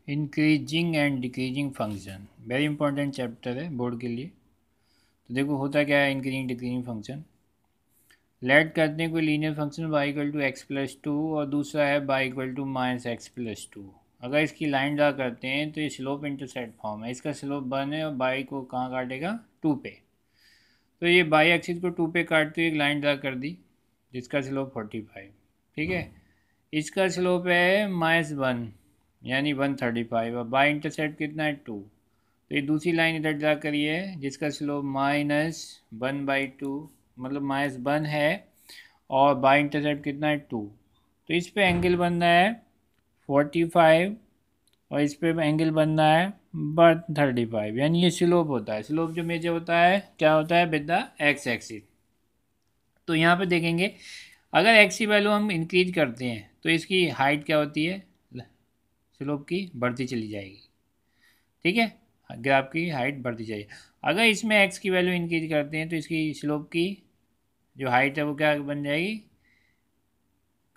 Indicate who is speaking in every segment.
Speaker 1: Increasing and decreasing function very important chapter है board के लिए। तो देखो होता क्या है इंक्रीजिंग डिक्रीजिंग फंक्शन। लेट करते हैं कोई linear function y equal to x plus two और दूसरा है y equal to minus x plus two. अगर इसकी लाइन ड्रा करते हैं तो ये स्लोप इंटरसेप्ट फॉर्म है। इसका स्लोप 1 है और y को कहाँ काटेगा 2 पे। तो ये बाई एक्सिस को 2 पे काटते हुए एक लाइन ड्रा कर दी जिसका स्लोप 45। ठीक है, इसका स्लोप है -1 यानी 135 और बाई इंटरसेप्ट कितना है 2। तो ये दूसरी लाइन इधर ड्रा करिए जिसका स्लोप -1/2 मतलब -1 है और बाई इंटरसेप्ट कितना है 2। तो इस पे एंगल बन रहा है 45 और इस पे एंगल बन रहा है 135 यानी ये स्लोप होता है। स्लोप जो मेजर होता है क्या होता है विद द एक्स एक्सिस। तो यहाँ पे देखेंगे अगर एक्स की वैल्यू हम इंक्रीज करते हैं तो इसकी हाइट क्या होती है, स्लोप की बढ़ती चली जाएगी। ठीक है, ग्राफ की हाइट बढ़ती जाएगी। अगर इसमें एक्स की वैल्यू इंक्रीज करते हैं तो इसकी स्लोप की जो हाइट है वो क्या बन जाएगी,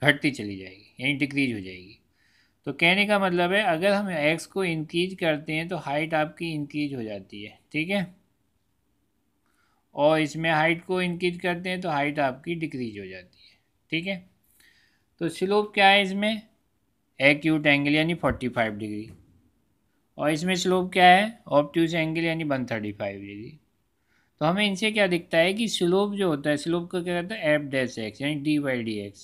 Speaker 1: घटती चली जाएगी यानी डिक्रीज हो जाएगी। तो कहने का मतलब है अगर हम एक्स को इंक्रीज करते हैं तो हाइट आपकी इंक्रीज हो जाती है। ठीक है, और इसमें हाइट को इंक्रीज करते हैं तो हाइट आपकी डिक्रीज हो जाती है। ठीक है, तो स्लोप क्या है इसमें एक्यूट एंगल यानी 45 डिग्री और इसमें स्लोप क्या है ऑब्ट्यूज एंगल यानी 135 डिग्री। तो हमें इनसे क्या दिखता है कि स्लोप जो होता है स्लोप को क्या कहता है एफ डैश एक्स यानी dy/dx।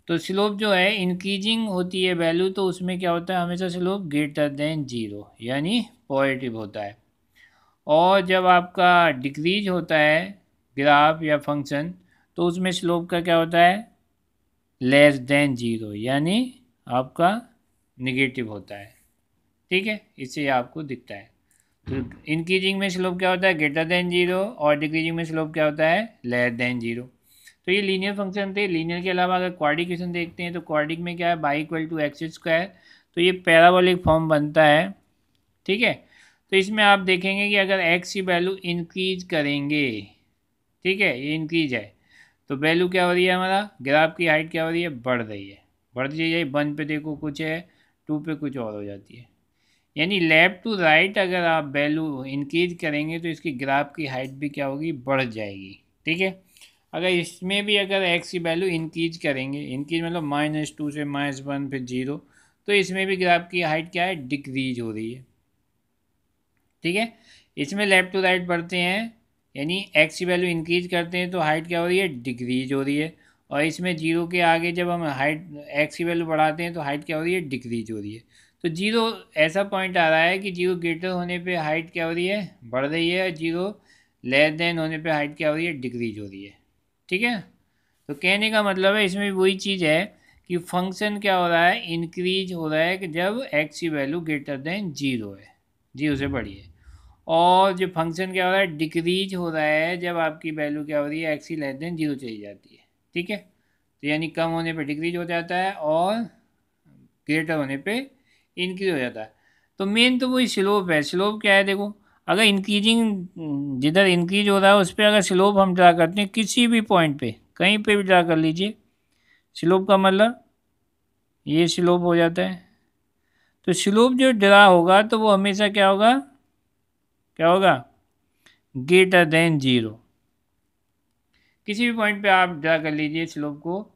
Speaker 1: तो स्लोप जो है इंक्रीजिंग होती है वैल्यू तो उसमें क्या होता है हमेशा स्लोप ग्रेटर देन 0 यानी पॉजिटिव होता है। और जब आपका डिक्रीज होता है ग्राफ या फंक्शन तो उसमें स्लोप का क्या होता है लेस देन 0 यानी आपका निगेटिव होता है। ठीक है, इससे आपको दिखता है। तो इंक्रीजिंग में स्लोप क्या होता है ग्रेटर देन 0 और डिक्रीजिंग में स्लोप क्या होता है लेस देन 0। तो ये लीनियर फंक्शन थे। लीनियर के अलावा अगर क्वाड्रिक इक्वेशन देखते हैं तो क्वाड्रिक में क्या है y equal to x square. तो ये पैराबोलिक फॉर्म बनता है। ठीक है, तो इसमें आप देखेंगे कि अगर x की वैल्यू इंक्रीज करेंगे, ठीक है ये इंक्रीज है तो वैल्यू क्या हो रही है हमारा ग्राफ की हाइट क्या हो रही है बढ़ रही है, बढ़ती जाइए। 1 पे देखो कुछ है 2 पे कुछ और हो जाती है। यानी लेफ्ट टू राइट अगर आप वैल्यू इंक्रीज करेंगे तो इसकी ग्राफ की हाइट भी क्या होगी बढ़ जाएगी। ठीक है, अगर इसमें भी अगर एक्स की वैल्यू इंक्रीज करेंगे, इंक्रीज मतलब -2 से -1 फिर 0, तो इसमें भी ग्राफ की हाइट क्या है डिक्रीज हो रही है। ठीक है, इसमें लेफ्ट टू राइट बढ़ते हैं यानी एक्स की वैल्यू इंक्रीज करते हैं तो हाइट क्या हो रही है डिक्रीज हो रही है। और इसमें 0 के आगे जब हम हाइट एक्स की वैल्यू बढ़ाते हैं तो हाइट क्या हो रही है डिक्रीज हो रही है। तो 0 ऐसा पॉइंट आ रहा है कि 0 ग्रेटर होने पे हाइट क्या हो रही है बढ़ रही है, 0 लेस देन होने पे हाइट क्या हो रही है डिक्रीज हो रही है। ठीक है, तो कहने का मतलब है इसमें वही चीज़ है कि फंक्शन क्या हो रहा है इंक्रीज हो रहा है कि जब एक्स की वैल्यू ग्रेटर देन 0 है, 0 से बड़ी है। और जो फंक्शन क्या हो रहा है डिक्रीज हो रहा है जब आपकी वैल्यू क्या हो रही है एक्स की लेस देन 0 चली जाती है। ठीक है, तो यानी कम होने पे डिक्रीज हो जाता है और ग्रेटर होने पे इंक्रीज हो जाता है। तो मेन तो वही स्लोप है। स्लोप क्या है देखो, अगर इंक्रीजिंग जिधर इंक्रीज हो रहा है उस पर अगर स्लोप हम ड्रा करते हैं किसी भी पॉइंट पे कहीं पे भी ड्रा कर लीजिए, स्लोप का मतलब ये स्लोप हो जाता है। तो स्लोप जो ड्रा होगा तो वो हमेशा क्या होगा, क्या होगा ग्रेटर देन 0। किसी भी पॉइंट पे आप ड्रा कर लीजिए स्लोप को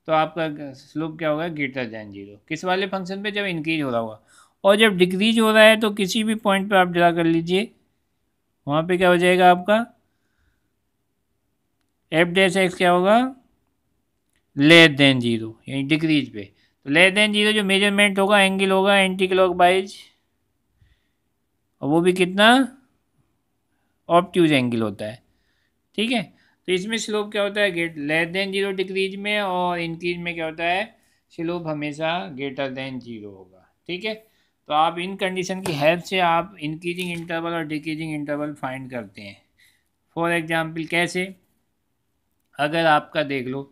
Speaker 1: तो आपका स्लोप क्या होगा ग्रेटर देन 0। किस वाले फंक्शन पे जब इंक्रीज हो रहा होगा। और जब डिक्रीज हो रहा है तो किसी भी पॉइंट पे आप ड्रा कर लीजिए वहाँ पे क्या हो जाएगा आपका एफ डैश एक्स क्या होगा लेस देन 0 यानी डिक्रीज पे। तो लेस देन 0 जो मेजरमेंट होगा एंगल होगा एंटी क्लॉकवाइज और वो भी कितना ऑब्ट्यूज एंगल होता है। ठीक है, तो इसमें स्लोप क्या होता है गेट लेस देन 0 डिक्रीज में और इंक्रीज में क्या होता है स्लोप हमेशा ग्रेटर देन 0 होगा। ठीक है, तो आप इन कंडीशन की हेल्प से आप इंक्रीजिंग इंटरवल और डिक्रीजिंग इंटरवल फाइंड करते हैं। फॉर एग्जांपल कैसे, अगर आपका देख लो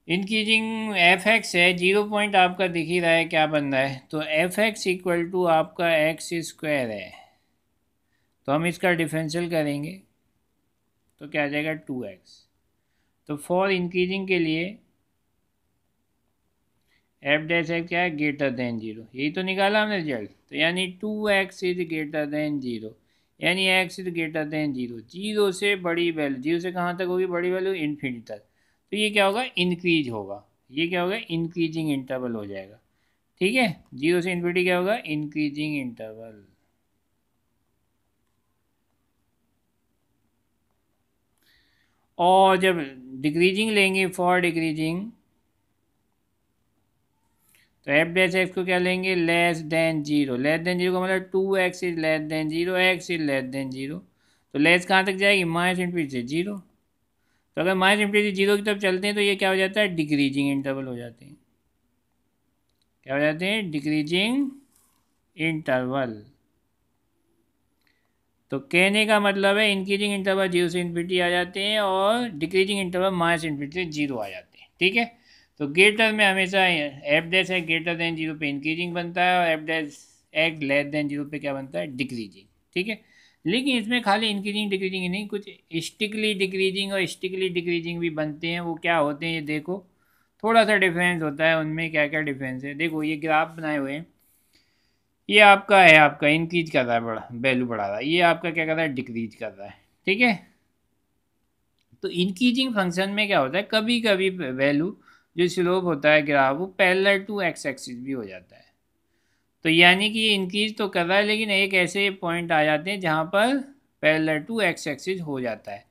Speaker 1: इंक्रीजिंग एफ एक्स है 0 पॉइंट आपका दिख ही रहा है क्या बन रहा है, तो एफ एक्स इक्वल टू आपका एक्स स्क्वायर है। तो हम इसका डिफरेंशियल करेंगे तो क्या आ जाएगा 2x। तो फॉर इंक्रीजिंग के लिए एफ डैश एक्स क्या है, ग्रेटर देन जीरो, यही तो निकाला हमने रिजल्ट। तो यानी 2x is greater than zero, यानी x is greater than zero, zero से बड़ी वैल्यू, जीरो से कहाँ तक होगी बड़ी वैल्यू, इन्फिनिटी तक। तो ये क्या होगा, इंक्रीज होगा, ये क्या होगा, इंक्रीजिंग इंटरवल हो जाएगा। ठीक है, जीरो से इन्फिनिटी क्या होगा, इंक्रीजिंग इंटरवल। और जब डिक्रीजिंग लेंगे, फॉर डिक्रीजिंग, तो एफ डैश एक्स को क्या लेंगे, less than zero, less than zero का मतलब 2x is less than zero, x is less than zero. तो लेस कहाँ तक जाएगी, माइनस इन्फिनिटी से जीरो। तो अगर माइनस इन्फिनिटी से जीरो की तरफ चलते हैं तो ये क्या हो जाता है, डिक्रीजिंग इंटरवल हो जाते हैं। क्या हो जाते हैं, डिक्रीजिंग इंटरवल। तो कहने का मतलब है इंक्रीजिंग इंटरवल जीरो से इन्फिनिटी आ जाते हैं और डिक्रीजिंग इंटरवल माइनस इन्फिनिटी से जीरो आ जाते हैं। ठीक है, तो ग्रेटर में हमेशा एफ डैश है ग्रेटर देन जीरो पे इंक्रीजिंग बनता है, और F dash x less than zero पे क्या बनता है, डिक्रीजिंग। ठीक है, लेकिन इसमें खाली इंक्रीजिंग डिक्रीजिंग ही नहीं, कुछ स्टिकली डिक्रीजिंग और स्टिकली डिक्रीजिंग भी बनते हैं। वो क्या होते हैं ये देखो, थोड़ा सा डिफरेंस होता है उनमें। क्या क्या डिफरेंस है देखो, ये ग्राफ बनाए हुए हैं, ये आपका है, आपका इंक्रीज कर रहा है, बड़ा वैल्यू बढ़ा रहा है, ये आपका क्या कर रहा है, डिक्रीज कर रहा है। ठीक है, तो इंक्रीजिंग फंक्शन में क्या होता है, कभी कभी वैल्यू जो स्लोप होता है ग्राफ, वो पैरेलल टू एक्स एक्सिस भी हो जाता है। तो यानी कि ये इंक्रीज तो कर रहा है, लेकिन एक ऐसे पॉइंट आ जाते हैं जहाँ पर पैरेलल टू एक्स एक्सिस हो जाता है।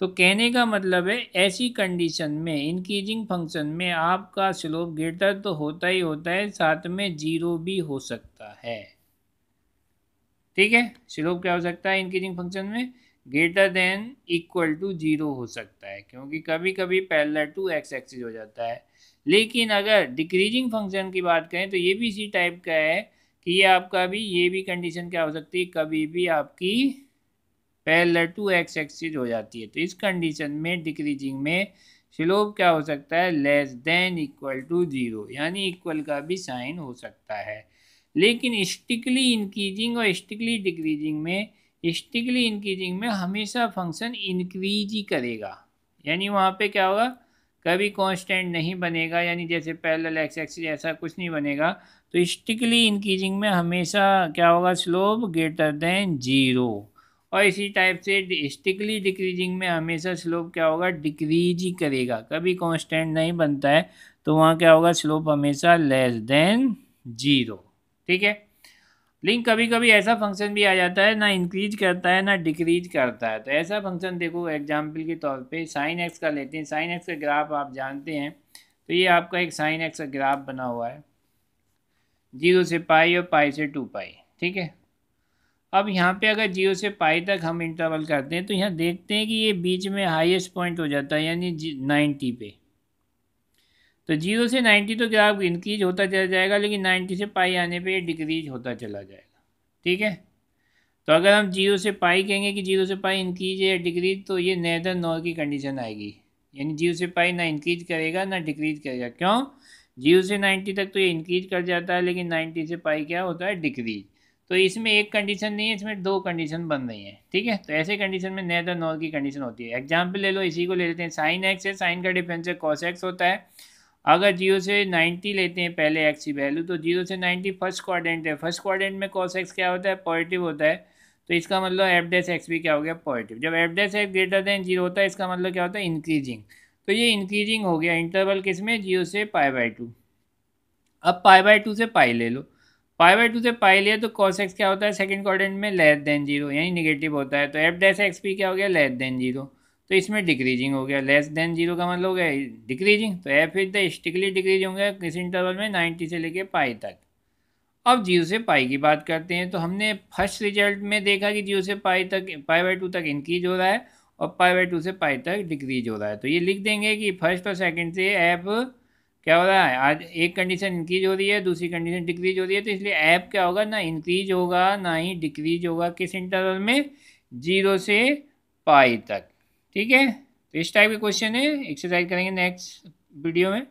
Speaker 1: तो कहने का मतलब है ऐसी कंडीशन में इंक्रीजिंग फंक्शन में आपका स्लोप ग्रेटर तो होता ही होता है, साथ में जीरो भी हो सकता है। ठीक है, स्लोप क्या हो सकता है इंक्रीजिंग फंक्शन में, greater than equal to zero हो सकता है, क्योंकि कभी कभी पैरेलल टू एक्स एक्सिस हो जाता है। लेकिन अगर डिक्रीजिंग फंक्शन की बात करें तो ये भी इसी टाइप का है कि ये आपका भी, ये भी कंडीशन क्या हो सकती है, कभी भी आपकी पैरेलल टू एक्स एक्सिस हो जाती है। तो इस कंडीशन में डिक्रीजिंग में स्लोप क्या हो सकता है, less than equal to zero, यानी इक्वल का भी साइन हो सकता है। लेकिन स्टिकली इंक्रीजिंग और स्टिकली डिक्रीजिंग में, स्टिकली इंक्रीजिंग में हमेशा फंक्शन इंक्रीज ही करेगा, यानी वहाँ पे क्या होगा, कभी कांस्टेंट नहीं बनेगा, यानी जैसे पैरेलल एक्स एक्सिस ऐसा कुछ नहीं बनेगा। तो स्टिकली इंक्रीजिंग में हमेशा क्या होगा, स्लोप ग्रेटर देन जीरो, और इसी टाइप से स्टिकली डिक्रीजिंग में हमेशा स्लोप क्या होगा, डिक्रीज ही करेगा, कभी कांस्टेंट नहीं बनता है। तो वहाँ क्या होगा, स्लोप हमेशा लेस देन जीरो। ठीक है, लेकिन कभी कभी ऐसा फंक्शन भी आ जाता है, ना इंक्रीज करता है ना डिक्रीज करता है। तो ऐसा फंक्शन देखो, एग्जाम्पल के तौर पे साइन एक्स का लेते हैं। साइन एक्स का ग्राफ आप जानते हैं, तो ये आपका एक साइन एक्स का ग्राफ बना हुआ है, जीरो से पाई और पाई से 2 पाई। ठीक है, अब यहाँ पे अगर जीरो से पाई तक हम इंटरवल करते हैं तो यहाँ देखते हैं कि ये बीच में हाईएस्ट पॉइंट हो जाता है, यानी 90 पे। तो जीरो से 90 तो ग्राफ इंक्रीज होता चला जाएगा, लेकिन 90 से पाई आने पे ये डिक्रीज होता चला जाएगा। ठीक है, तो अगर हम जीरो से पाई कहेंगे कि जीरो से पाई इंक्रीज है या डिक्रीज, तो ये नेदर नॉर की कंडीशन आएगी, यानी जीरो से पाई ना इंक्रीज करेगा ना डिक्रीज करेगा। क्यों, जीरो से 90 तक तो ये इंक्रीज कर जाता है, लेकिन 90 से पाई क्या होता है, डिक्रीज। तो इसमें एक कंडीशन नहीं है, इसमें दो कंडीशन बन रही हैं। ठीक है, तो ऐसे कंडीशन में नेदर नॉर की कंडीशन होती है। एग्जाम्पल ले लो, इसी को ले लेते हैं, साइन एक्स है, साइन का डिफरेंस है कॉस एक्स होता है। अगर जीरो से 90 लेते हैं पहले एक्स की वैल्यू, तो जीरो से 90 फर्स्ट क्वाड्रेंट है, फर्स्ट क्वाड्रेंट में कॉस एक्स क्या होता है, पॉजिटिव होता है। तो इसका मतलब एफ डैश एक्स भी क्या हो गया, पॉजिटिव। जब F dash x greater than zero होता है, इसका मतलब क्या होता है, इंक्रीजिंग। तो ये इंक्रीजिंग हो गया इंटरवल किस में, जीरो से पाई/2। अब पाई/2 से पाई ले लो, पाई/2 से पाई लिया तो कॉस एक्स क्या होता है, सेकंड क्वाड्रेंट में लेस देन जीरो, यानी निगेटिव होता है। तो एफ डैश एक्स भी क्या हो गया, लेस देन जीरो। तो इसमें डिक्रीजिंग हो गया, लेस देन जीरो का मतलब हो गया डिक्रीजिंग। तो एफ इज द स्टिकली डिक्रीज होंगे किस इंटरवल में, 90 से लेके पाई तक। अब जीरो से पाई की बात करते हैं, तो हमने फर्स्ट रिजल्ट में देखा कि जीरो से पाई तक, पाई/2 तक इंक्रीज हो रहा है और पाई/2 से पाई तक डिक्रीज हो रहा है। तो ये लिख देंगे कि फर्स्ट और सेकंड से एफ क्या हो रहा है, आज एक कंडीशन इंक्रीज हो रही है, दूसरी कंडीशन डिक्रीज हो रही है। तो इसलिए एफ क्या होगा, ना इंक्रीज होगा ना ही डिक्रीज होगा, किस इंटरवल में, जीरो से पाई तक। ठीक है, तो इस टाइप के क्वेश्चन है, एक्सरसाइज करेंगे नेक्स्ट वीडियो में।